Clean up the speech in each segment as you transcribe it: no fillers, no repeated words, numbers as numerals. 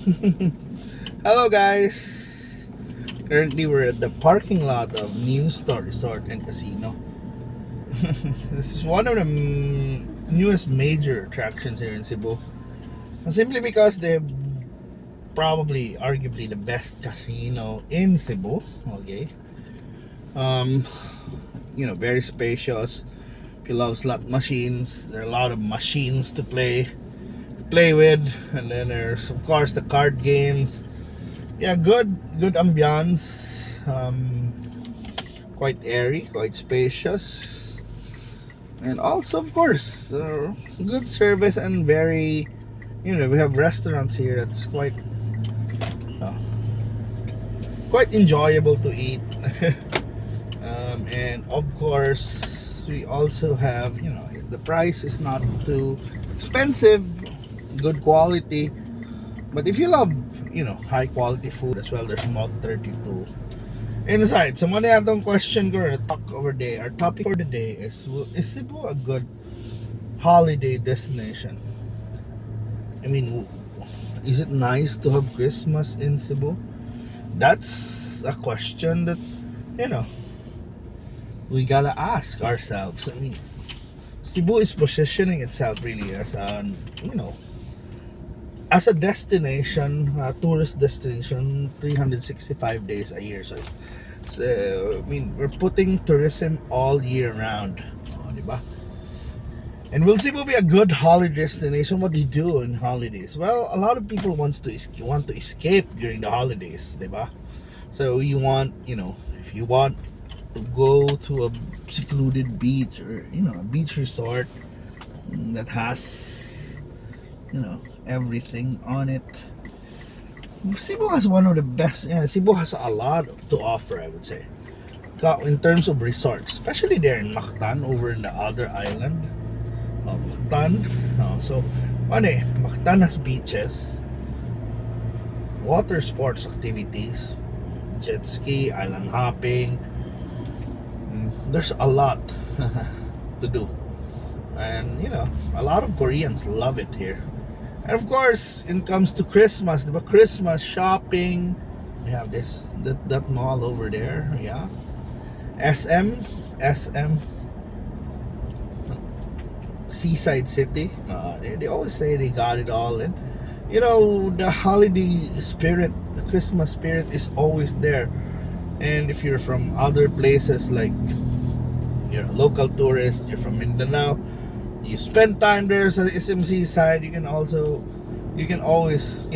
Hello guys! Currently we're at the parking lot of New Star Resort and Casino. This is one of the newest major attractions here in Cebu. Simply because they're probably arguably the best casino in Cebu. Okay. Um, very spacious. If you love slot machines, there are a lot of machines to play with, and then there's of course the card games. Yeah, good ambiance. Quite airy, quite spacious, and also of course good service and very. We have restaurants here that's uh, quite enjoyable to eat. And of course we also have, the price is not too expensive, good quality. But if you love, high quality food as well, there's about 32 inside. So muna yatong question ko or talk over day. Our topic for the day is Cebu a good holiday destination? I mean, is it nice to have Christmas in Cebu? That's a question that, you know, we gotta ask ourselves. I mean, Cebu is positioning itself really as as a destination, a tourist destination, 365 days a year. So, we're putting tourism all year round. Oh, diba? And will Cebu be a good holiday destination? What do you do in holidays? Well, a lot of people want to escape during the holidays, diba? So you want, if you want to go to a secluded beach or a beach resort that has everything on it. Cebu has one of the best. Yeah, Cebu has a lot to offer, I would say. In terms of resorts, especially there in Mactan, over in the other island of Mactan. So, Mactan has beaches, water sports activities, jet ski, island hopping. There's a lot to do, and a lot of Koreans love it here. And of course, when it comes to Christmas, the Christmas shopping, we have that mall over there. Yeah, SM, Seaside City. They always say they got it all, and the holiday spirit, the Christmas spirit is always there. And if you're from other places, like you're a local tourist, you're from Mindanao, you spend time there sa SMC side, you can always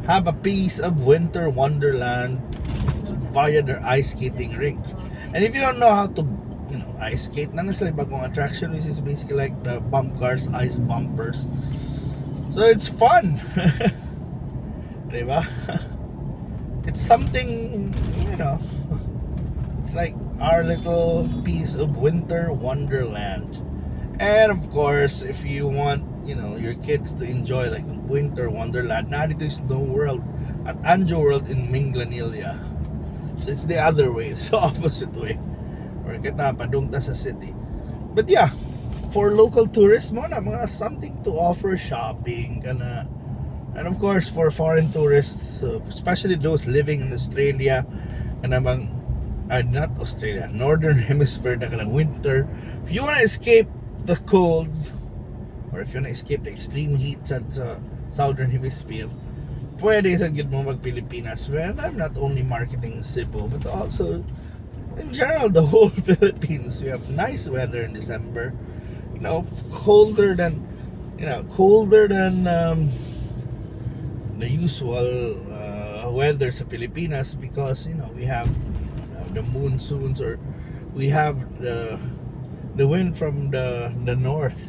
have a piece of winter wonderland via their ice skating rink. And if you don't know how to ice skate, not necessarily bagong attraction, which is basically like the bump cars, ice bumpers, so it's fun. Diba? It's something, it's like our little piece of winter wonderland. And of course, if you want, your kids to enjoy like winter wonderland, narito is Snow World at Anjo World in Minglanilla. So it's the other way, it's the opposite way. Or kita padung ta sa city. But yeah, for local tourists mo na mga something to offer, shopping kana. And of course for foreign tourists, especially those living in Australia, kana bang not Australia, Northern Hemisphere na kanang winter. If you want to escape the cold, or if you want to escape the extreme heat sa Southern Hemisphere, pwede sa gid mo mag Pilipinas. Well, I'm not only marketing Cebu, but also in general the whole Philippines. We have nice weather in December. Colder than the usual weather sa Pilipinas, because we have the monsoons, or we have the wind from the north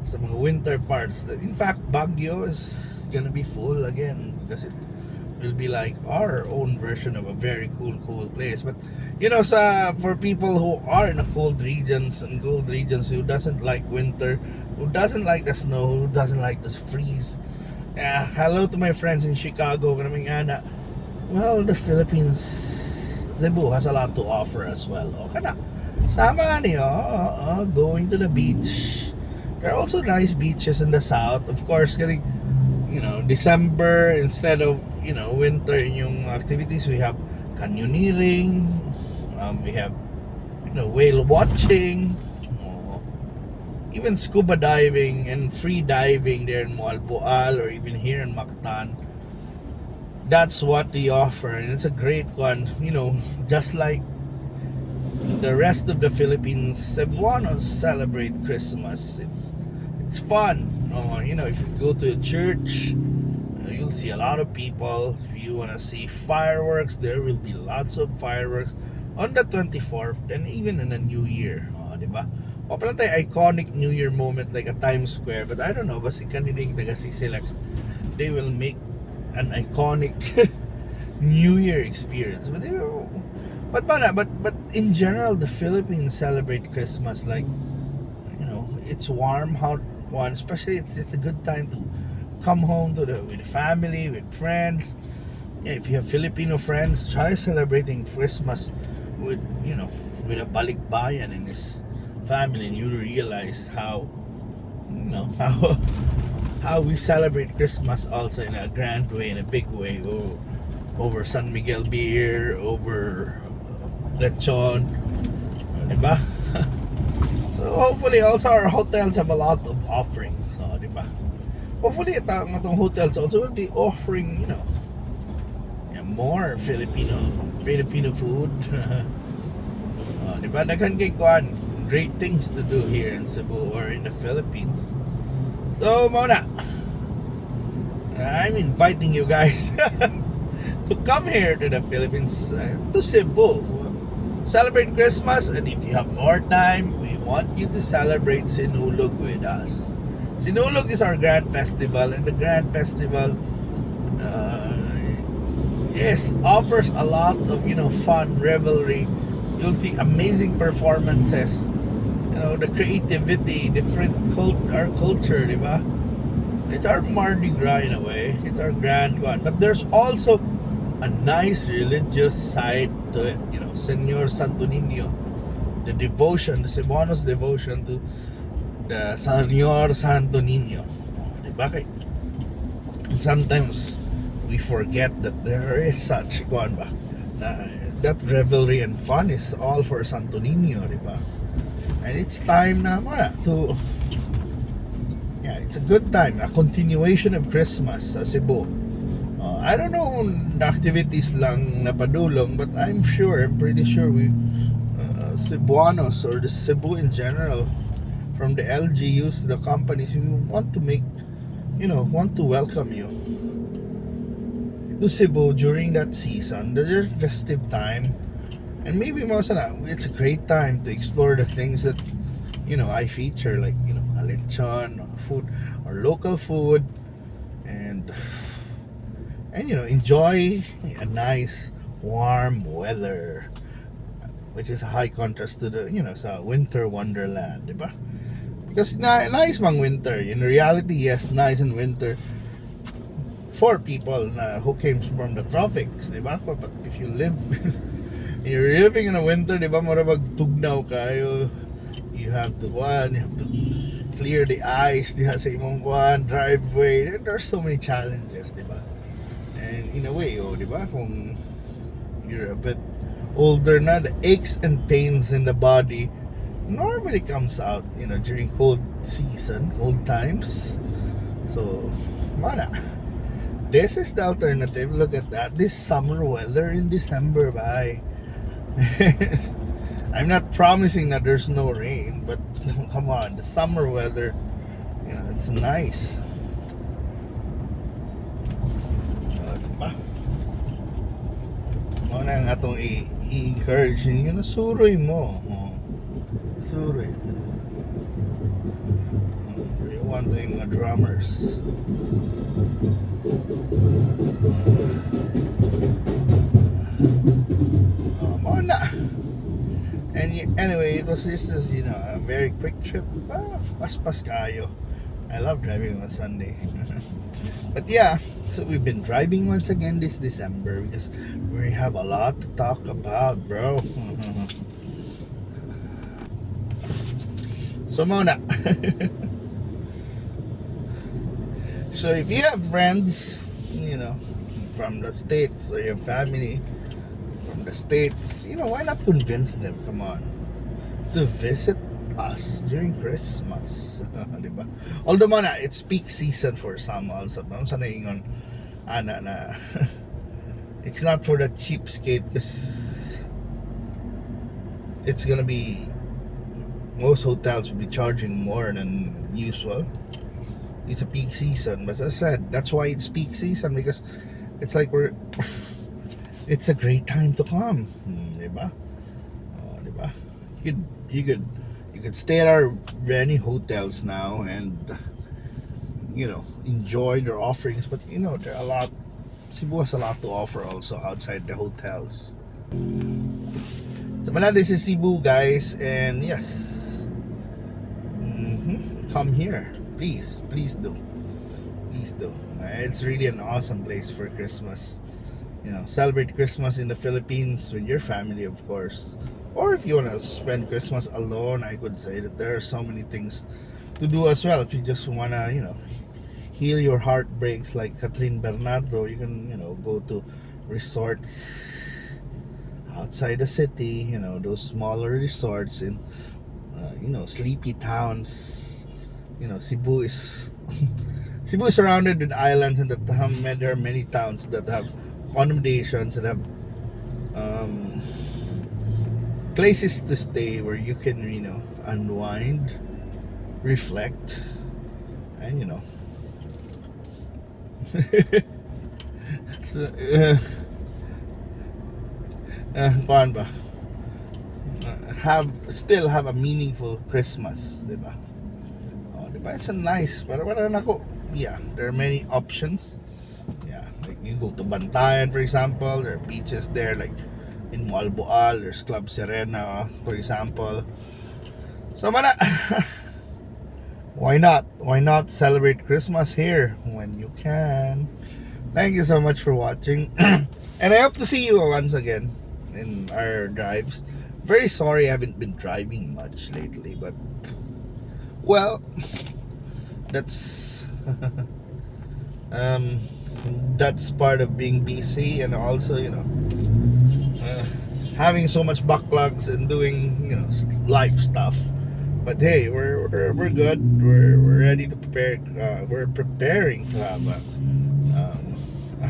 sa mga winter parts. In fact, Baguio is gonna be full again because it will be like our own version of a very cool place. But for people who are in the cold regions who doesn't like winter, who doesn't like the snow, who doesn't like the freeze, hello to my friends in Chicago. Well, the Philippines, Cebu has a lot to offer as well. Sama niyo, going to the beach. There are also nice beaches in the south. Of course, December, instead of winter in yung activities, we have canyoneering, we have whale watching, uh, even scuba diving and free diving there in Moalboal or even here in Mactan. That's what they offer, and it's a great one. Just like the rest of the Philippines, Cebuanos celebrate Christmas. It's fun. If you go to a church, you'll see a lot of people. If you want to see fireworks, there will be lots of fireworks on the 24th and even in the New Year. Diba? O pala tayo iconic New Year moment like a Times Square, but I don't know, basi kanilang taga Sisilak, they will make an iconic New Year experience. But in general, the Philippines celebrate Christmas like it's warm, hot one. Especially it's a good time to come home with the family, with friends. Yeah, if you have Filipino friends, try celebrating Christmas with with a balikbayan in his family, and you realize how how how we celebrate Christmas also in a grand way, in a big way. Over San Miguel beer, over lechon, diba? So hopefully also our hotels have a lot of offerings, diba? Hopefully itong hotels also will be offering, more Filipino food. Diba? Daghan kay kuan, great things to do here in Cebu or in the Philippines. So Mona, I'm inviting you guys to come here to the Philippines, to Cebu. Celebrate Christmas, and if you have more time, we want you to celebrate Sinulog with us. Sinulog is our grand festival, and the grand festival offers a lot of fun, revelry. You'll see amazing performances, the creativity, different our culture, diba? It's our Mardi Gras in a way. It's our grand one, but there's also a nice religious side to it. Señor Santo Niño, the devotion, the Cebuanos devotion to the Señor Santo Niño. Diba? And sometimes we forget that there is such one ba? That revelry and fun is all for Santo Niño, diba? And it's time na to it's a good time, a continuation of Christmas sa Cebu. I don't know the activities lang napadulong, but I'm pretty sure we Cebuanos or the Cebu in general, from the LGUs to the companies, we want to want to welcome you to Cebu during that season, the festive time, and maybe it's a great time to explore the things that I feature, like a lechon, food, or local food, and enjoy a nice warm weather, which is a high contrast to the sa winter wonderland, diba? Because nice mang winter. In reality, yes, nice in winter for people who came from the tropics, diba? But if you live you're living in a winter, diba, marabag tugnaw kayo. You have to clear the ice diha sa imong driveway. There's so many challenges, diba? And in a way, diba, kung you're a bit older na, the aches and pains in the body normally comes out during cold season, cold times. So this is the alternative. Look at that, this summer weather in December. Bye. I'm not promising that there's no rain, but come on, the summer weather, it's nice. Diba? Na ang atong i-encourage ninyo na suroy mo. Suroy. You want yung mga drummers. Muna. And anyway, it was just a very quick trip. Paspas kayo. I love driving on a Sunday. But yeah, so we've been driving once again this December because we have a lot to talk about, bro. So Mona, So if you have friends, from the States, or your family from the States, why not convince them, come on, to visit us during Christmas. Diba? Although man, it's peak season for some also. Sa naingon, na, it's not for the cheapskate because it's gonna be, most hotels will be charging more than usual. It's a peak season, but as I said, that's why it's peak season, because it's like it's a great time to come, diba? Oh, diba? You could stay at our many hotels now and enjoy their offerings, but there are a lot. Cebu has a lot to offer also outside the hotels. So this is Cebu, guys, and yes, come here, please do. It's really an awesome place for Christmas. Celebrate Christmas in the Philippines with your family, of course. Or if you want to spend Christmas alone, I could say that there are so many things to do as well. If you just want to, heal your heartbreaks like Catherine Bernardo, you can, go to resorts outside the city, those smaller resorts in, sleepy towns. Cebu is Cebu is surrounded with islands, and there are many towns that have accommodations, that have places to stay where you can, unwind, reflect, and so, kuhaan ba? Still have a meaningful Christmas, diba? Oh, diba? It's a nice, pero ako, yeah, there are many options. Yeah, like you go to Bantayan, for example. There are beaches there, like in Malboal. There's Club Serena, for example. So why not celebrate Christmas here when you can? Thank you so much for watching, and I hope to see you once again in our drives. Very sorry I haven't been driving much lately, but well, that's that's part of being busy, and also having so much backlogs and doing life stuff. But hey, we're good. We're ready to prepare. We're preparing to have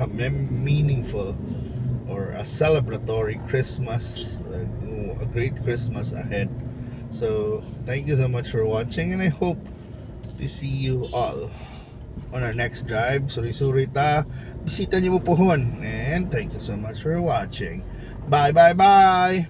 a meaningful or a celebratory Christmas, a great Christmas ahead. So thank you so much for watching, and I hope to see you all on our next drive. Suri-suri ta, bisita niyo po pohon. And thank you so much for watching. Bye.